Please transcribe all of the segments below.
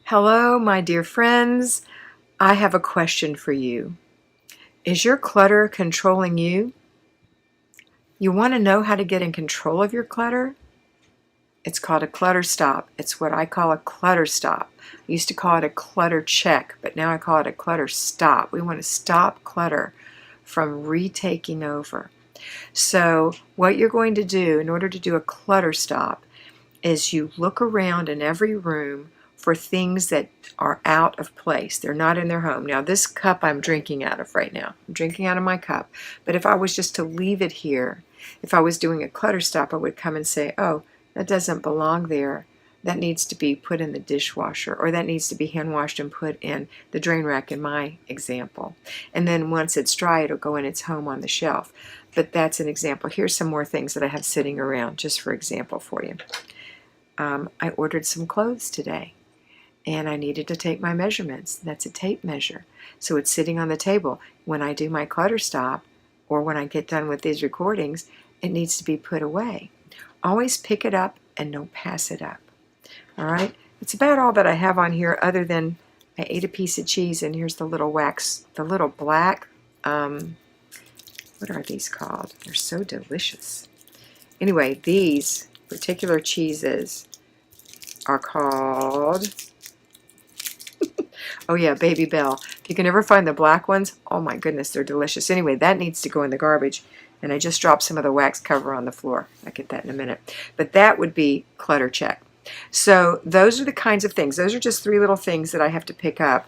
Hello, my dear friends. I have a question for you. Is your clutter controlling you? You want to know how to get in control of your clutter? It's called a clutter stop. It's what I call a clutter stop. I used to call it a clutter check, but now I call it a clutter stop. We want to stop clutter from retaking over. So what you're going to do in order to do a clutter stop is you look around in every room for things that are out of place. They're not in their home. Now, this cup I'm drinking out of right now. I'm drinking out of my cup. But if I was just to leave it here, if I was doing a clutter stop, I would come and say, oh, that doesn't belong there. That needs to be put in the dishwasher, or that needs to be hand washed and put in the drain rack in my example. And then once it's dry, it'll go in its home on the shelf. But that's an example. Here's some more things that I have sitting around, just for example for you. I ordered some clothes today and I needed to take my measurements. That's a tape measure. So it's sitting on the table. When I do my clutter stop or when I get done with these recordings, it needs to be put away. Always pick it up and don't pass it up. All right? It's about all that I have on here other than I ate a piece of cheese and here's the little wax, the little black, what are these called? They're so delicious. Anyway, these particular cheeses are called, oh yeah, Baby Bell. If you can ever find the black ones, oh my goodness, they're delicious. Anyway, that needs to go in the garbage. And I just dropped some of the wax cover on the floor. I'll get that in a minute. But that would be clutter check. So those are the kinds of things. Those are just 3 little things that I have to pick up.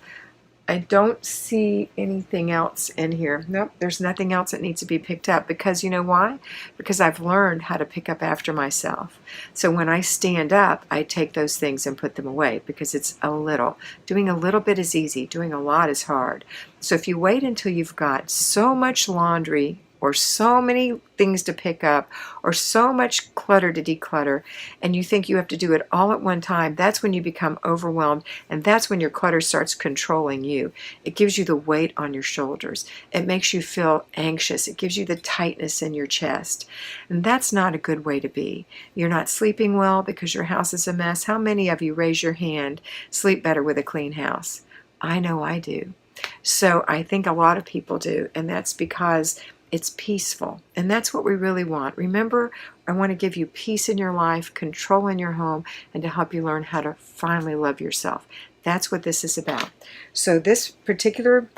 I don't see anything else in here. Nope, there's nothing else that needs to be picked up because you know why? Because I've learned how to pick up after myself. So when I stand up, I take those things and put them away because it's a little. Doing a little bit is easy. Doing a lot is hard. So if you wait until you've got so much laundry or so many things to pick up or so much clutter to declutter and you think you have to do it all at one time, that's when you become overwhelmed and that's when your clutter starts controlling you. It gives you the weight on your shoulders. It makes you feel anxious. It gives you the tightness in your chest. And that's not a good way to be. You're not sleeping well because your house is a mess. How many of you, raise your hand, sleep better with a clean house? I know I do. So I think a lot of people do, and that's because it's peaceful, and that's what we really want. Remember, I want to give you peace in your life, control in your home, and to help you learn how to finally love yourself. That's what this is about. So this particular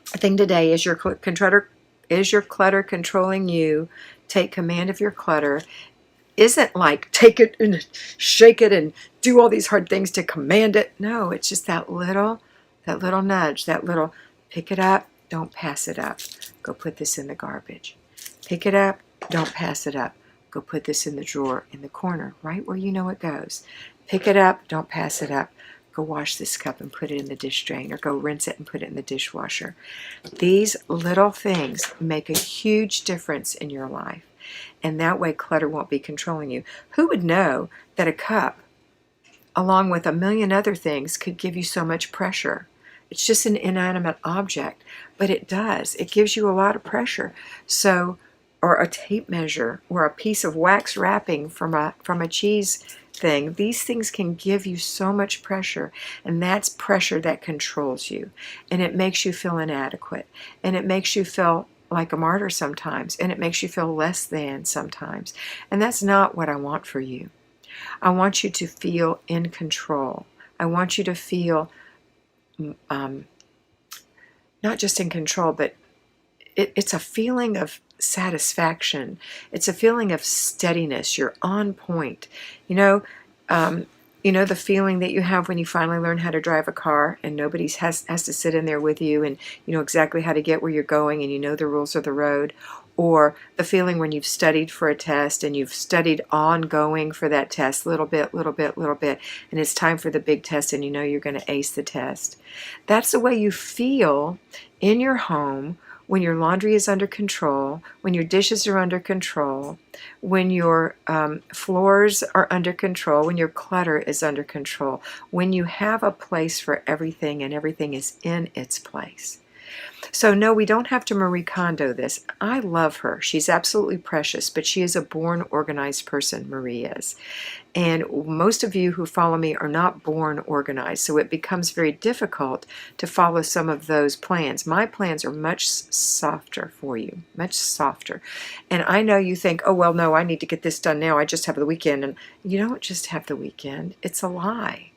thing today is your clutter controlling you. Take command of your clutter. Isn't like take it and shake it and do all these hard things to command it. No, it's just that little nudge, that little pick it up, don't pass it up. Go put this in the garbage. Pick it up, don't pass it up. Go put this in the drawer in the corner, right where you know it goes. Pick it up, don't pass it up. Go wash this cup and put it in the dish drain, or go rinse it and put it in the dishwasher. These little things make a huge difference in your life, and that way clutter won't be controlling you. Who would know that a cup, along with a million other things, could give you so much pressure? It's just an inanimate object, but it does. It gives you a lot of pressure. So, or a tape measure, or a piece of wax wrapping from a cheese thing. These things can give you so much pressure, and that's pressure that controls you, and it makes you feel inadequate, and it makes you feel like a martyr sometimes, and it makes you feel less than sometimes, and that's not what I want for you. I want you to feel in control. I want you to feel not just in control, but it's a feeling of satisfaction. It's a feeling of steadiness. You're on point. You know the feeling that you have when you finally learn how to drive a car and nobody has to sit in there with you, and you know exactly how to get where you're going, and you know the rules of the road. Or the feeling when you've studied for a test and you've studied ongoing for that test, little bit, and it's time for the big test and you know you're going to ace the test. That's the way you feel in your home when your laundry is under control, when your dishes are under control, when your floors are under control, when your clutter is under control, when you have a place for everything and everything is in its place. So no, we don't have to Marie Kondo this. I love her. She's absolutely precious, but she is a born organized person, Marie is. And most of you who follow me are not born organized, so it becomes very difficult to follow some of those plans. My plans are much softer for you, much softer. And I know you think, oh, well, no, I need to get this done now. I just have the weekend. And you don't just have the weekend. It's a lie.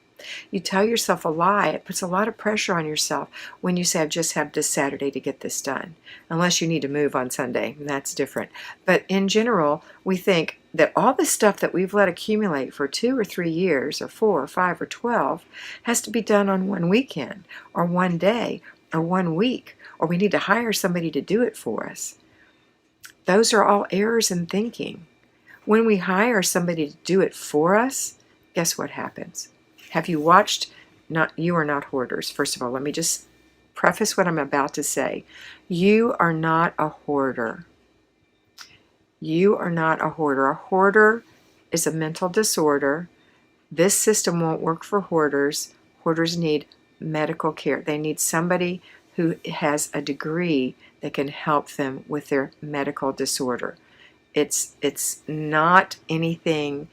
You tell yourself a lie. It puts a lot of pressure on yourself when you say, I just have this Saturday to get this done. Unless you need to move on Sunday, and that's different. But in general, we think that all the stuff that we've let accumulate for 2 or 3 years, or 4 or 5 or 12, has to be done on one weekend, or one day, or 1 week, or we need to hire somebody to do it for us. Those are all errors in thinking. When we hire somebody to do it for us, guess what happens? Have you watched, you are not hoarders. First of all, let me just preface what I'm about to say. You are not a hoarder. You are not a hoarder. A hoarder is a mental disorder. This system won't work for hoarders. Hoarders need medical care. They need somebody who has a degree that can help them with their medical disorder. It's not anything.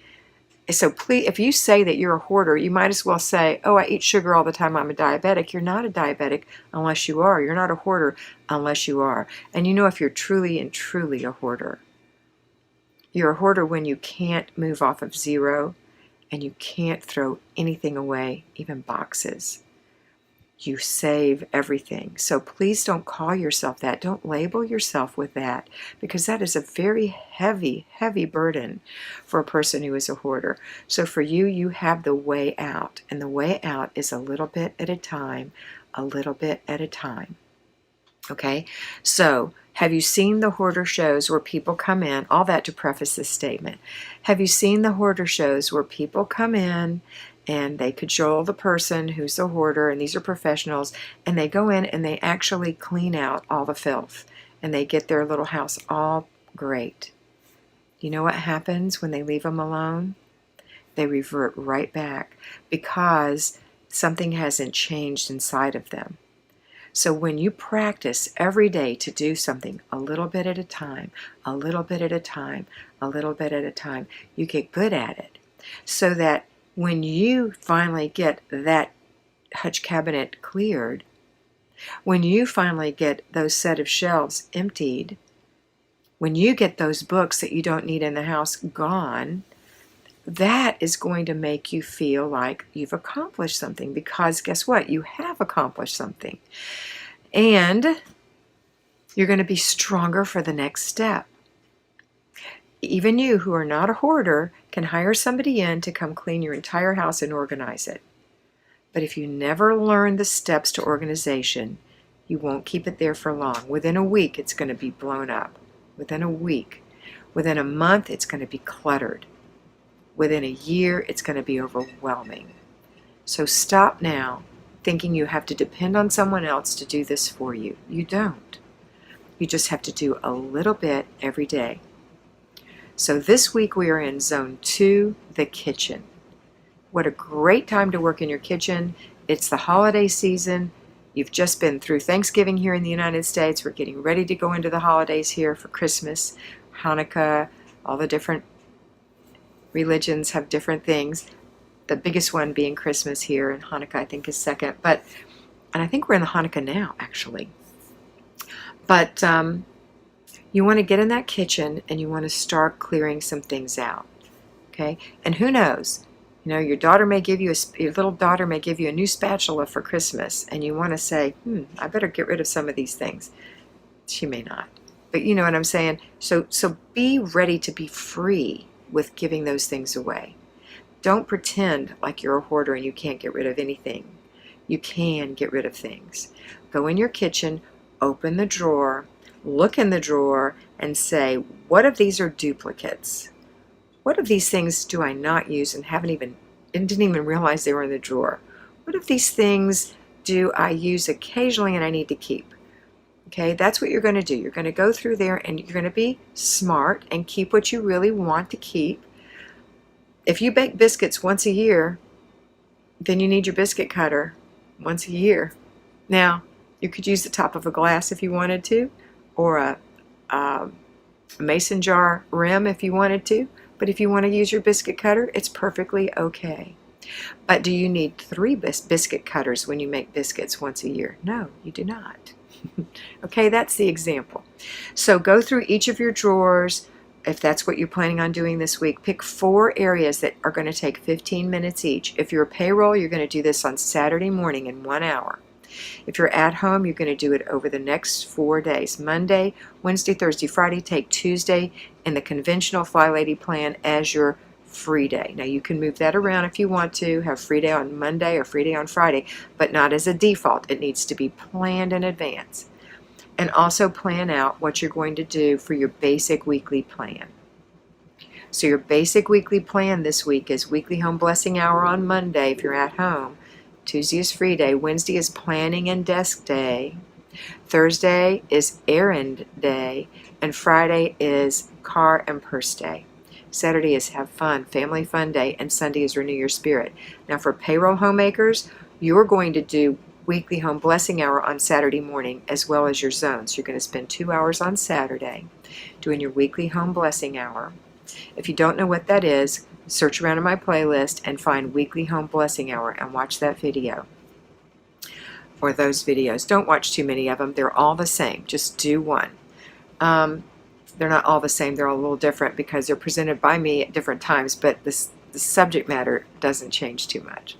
So please, if you say that you're a hoarder, you might as well say, oh, I eat sugar all the time, I'm a diabetic. You're not a diabetic unless you are. You're not a hoarder unless you are. And you know if you're truly and truly a hoarder. You're a hoarder when you can't move off of zero and you can't throw anything away, even boxes. You save everything. So please don't call yourself that. Don't label yourself with that, because that is a very heavy, heavy burden for a person who is a hoarder. So for you, you have the way out, and the way out is a little bit at a time, a little bit at a time. Okay? So have you seen the hoarder shows where people come in? All that to preface this statement. Have you seen the hoarder shows where people come in and they cajole the person who's a hoarder, and these are professionals, and they go in and they actually clean out all the filth, and they get their little house all great. You know what happens when they leave them alone? They revert right back because something hasn't changed inside of them. So when you practice every day to do something a little bit at a time, a little bit at a time, a little bit at a time, you get good at it. So that when you finally get that hutch cabinet cleared, when you finally get those set of shelves emptied, when you get those books that you don't need in the house gone, that is going to make you feel like you've accomplished something, because guess what? You have accomplished something. And you're going to be stronger for the next step. Even you who are not a hoarder can hire somebody in to come clean your entire house and organize it. But if you never learn the steps to organization, you won't keep it there for long. Within a week, it's going to be blown up. Within a week. Within a month, it's going to be cluttered. Within a year, it's going to be overwhelming. So stop now thinking you have to depend on someone else to do this for you. You don't. You just have to do a little bit every day. So this week we are in Zone 2, the kitchen. What a great time to work in your kitchen. It's the holiday season. You've just been through Thanksgiving here in the United States. We're getting ready to go into the holidays here for Christmas, Hanukkah, all the different religions have different things. The biggest one being Christmas here, and Hanukkah I think is second. And I think we're in the Hanukkah now, actually. But you want to get in that kitchen and you want to start clearing some things out. Okay? And who knows? You know, your little daughter may give you a new spatula for Christmas, and you want to say, I better get rid of some of these things. She may not. But you know what I'm saying? So be ready to be free with giving those things away. Don't pretend like you're a hoarder and you can't get rid of anything. You can get rid of things. Go in your kitchen, open the drawer, look in the drawer, and say, what of these are duplicates? What of these things do I not use and didn't even realize they were in the drawer? What of these things do I use occasionally and I need to keep? Okay, that's what you're going to do. You're going to go through there and you're going to be smart and keep what you really want to keep. If you bake biscuits once a year, then you need your biscuit cutter once a year. Now, You could use the top of a glass if you wanted to, or a mason jar rim if you wanted to. But if you want to use your biscuit cutter, it's perfectly okay. But do you need 3 biscuit cutters when you make biscuits once a year? No, you do not. Okay, that's the example. So go through each of your drawers. If that's what you're planning on doing this week, pick 4 areas that are going to take 15 minutes each. If you're a payroll, you're going to do this on Saturday morning in 1 hour. If you're at home, you're going to do it over the next 4 days. Monday, Wednesday, Thursday, Friday. Take Tuesday in the conventional FlyLady plan as your free day. Now you can move that around if you want to, have free day on Monday or free day on Friday, but not as a default. It needs to be planned in advance. And also plan out what you're going to do for your basic weekly plan. So your basic weekly plan this week is weekly home blessing hour on Monday if you're at home. Tuesday is free day. Wednesday is planning and desk day. Thursday is errand day. And Friday is car and purse day. Saturday is have fun, family fun day. And Sunday is renew your spirit. Now for payroll homemakers, you're going to do weekly home blessing hour on Saturday morning as well as your zones. You're going to spend 2 hours on Saturday doing your weekly home blessing hour. If you don't know what that is, search around in my playlist and find weekly home blessing hour and watch that video or those videos. Don't watch too many of them. They're all the same. Just do one. They're not all the same. They're all a little different because they're presented by me at different times, but the subject matter doesn't change too much.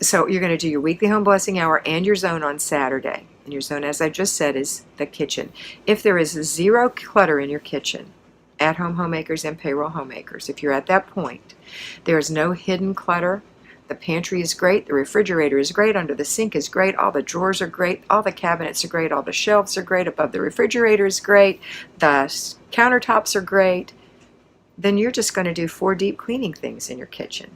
So you're going to do your weekly home blessing hour and your zone on Saturday. And your zone, as I just said, is the kitchen. If there is 0 clutter in your kitchen, at-home homemakers and payroll homemakers, if you're at that point, there is no hidden clutter. The pantry is great. The refrigerator is great. Under the sink is great. All the drawers are great. All the cabinets are great. All the shelves are great. Above the refrigerator is great. The countertops are great. Then you're just going to do 4 deep cleaning things in your kitchen.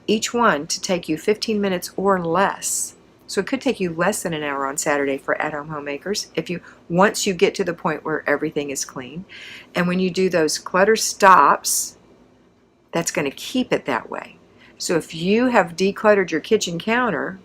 Each one to take you 15 minutes or less. So it could take you less than an hour on Saturday for at-home homemakers once you get to the point where everything is clean. And when you do those clutter stops, that's going to keep it that way. So if you have decluttered your kitchen counter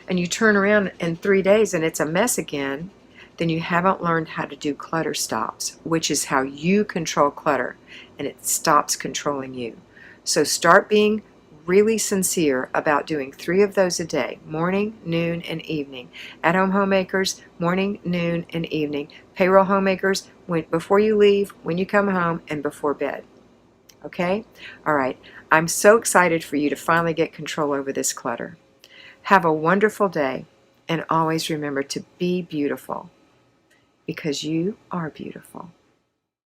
and you turn around in 3 days and it's a mess again, then you haven't learned how to do clutter stops, which is how you control clutter, and it stops controlling you. So start being really sincere about doing 3 of those a day, morning, noon, and evening. At-home homemakers, morning, noon, and evening. Payroll homemakers, before you leave, when you come home, and before bed. Okay? All right. I'm so excited for you to finally get control over this clutter. Have a wonderful day, and always remember to be beautiful, because you are beautiful.